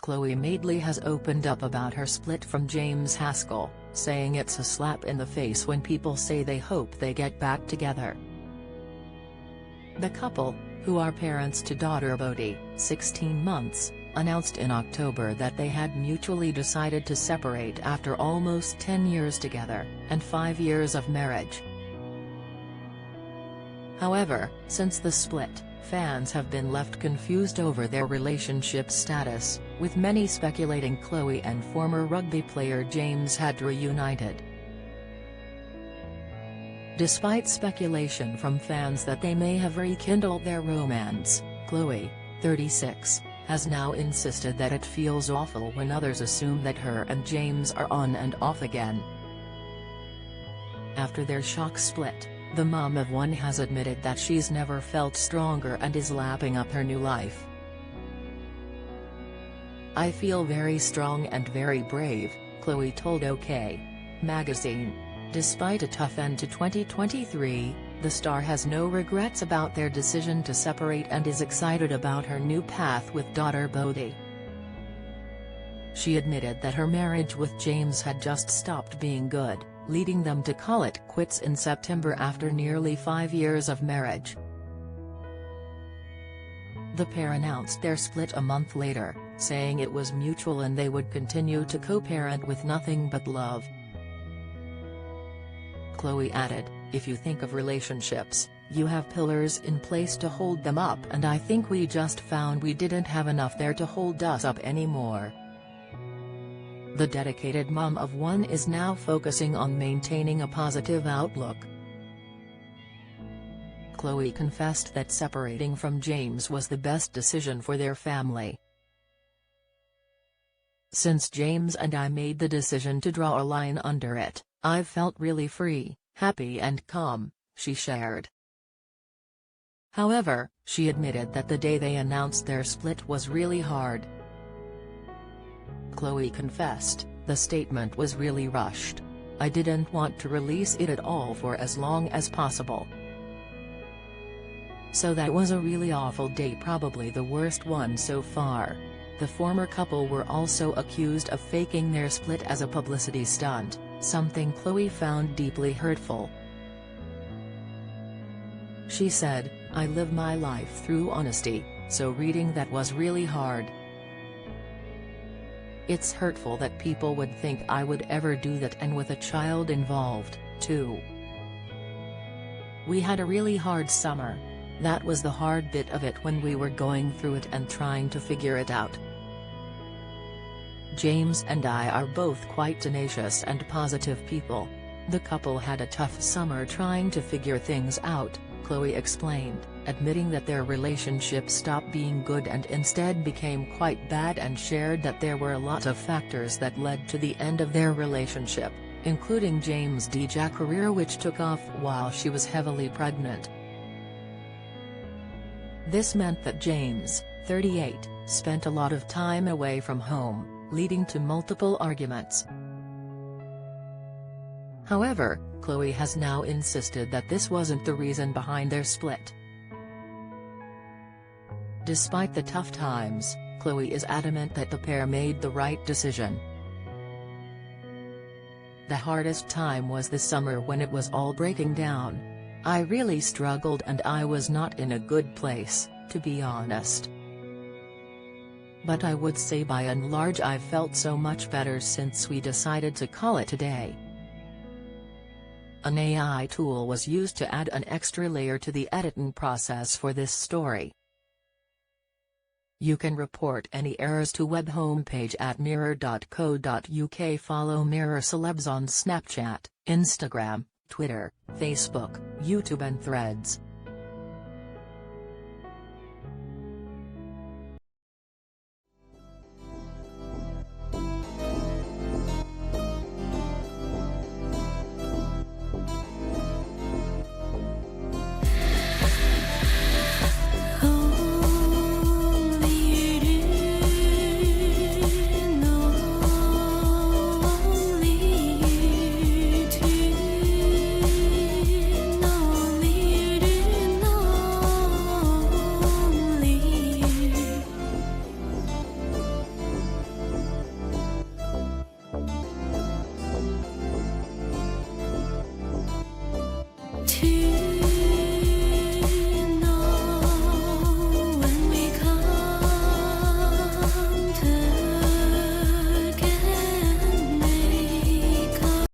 Chloe Madeley has opened up about her split from James Haskell, saying it's a slap in the face when people say they hope they get back together. The couple, who are parents to daughter Bodhi, 16 months, announced in October that they had mutually decided to separate after almost 10 years together, and 5 years of marriage. However, since the split, fans have been left confused over their relationship status, with many speculating Chloe and former rugby player James had reunited. Despite speculation from fans that they may have rekindled their romance, Chloe, 36, has now insisted that it feels awful when others assume that her and James are on and off again. After their shock split, the mom of one has admitted that she's never felt stronger and is lapping up her new life. "I feel very strong and very brave," Chloe told OK! magazine. Despite a tough end to 2023, the star has no regrets about their decision to separate and is excited about her new path with daughter Bodhi. She admitted that her marriage with James had just stopped being good, leading them to call it quits in September after nearly 5 years of marriage. The pair announced their split a month later, saying it was mutual and they would continue to co-parent with nothing but love. Chloe added, "If you think of relationships, you have pillars in place to hold them up, and I think we just found we didn't have enough there to hold us up anymore." The dedicated mom of one is now focusing on maintaining a positive outlook. Chloe confessed that separating from James was the best decision for their family. "Since James and I made the decision to draw a line under it, I've felt really free, happy and calm," she shared. However, she admitted that the day they announced their split was really hard. Chloe confessed, "The statement was really rushed. I didn't want to release it at all for as long as possible. So that was a really awful day, probably the worst one so far." The former couple were also accused of faking their split as a publicity stunt, something Chloe found deeply hurtful. She said, "I live my life through honesty, so reading that was really hard. It's hurtful that people would think I would ever do that, and with a child involved, too. We had a really hard summer. That was the hard bit of it when we were going through it and trying to figure it out. James and I are both quite tenacious and positive people. The couple had a tough summer trying to figure things out," Chloe explained, admitting that their relationship stopped being good and instead became quite bad, and shared that there were a lot of factors that led to the end of their relationship, including James' DJ career, which took off while she was heavily pregnant. This meant that James, 38, spent a lot of time away from home, leading to multiple arguments. However, Chloe has now insisted that this wasn't the reason behind their split. Despite the tough times, Chloe is adamant that the pair made the right decision. "The hardest time was the summer when it was all breaking down. I really struggled and I was not in a good place, to be honest. But I would say by and large I've felt so much better since we decided to call it a day." An AI tool was used to add an extra layer to the editing process for this story. You can report any errors to web homepage at mirror.co.uk. Follow Mirror Celebs on Snapchat, Instagram, Twitter, Facebook, YouTube and Threads. to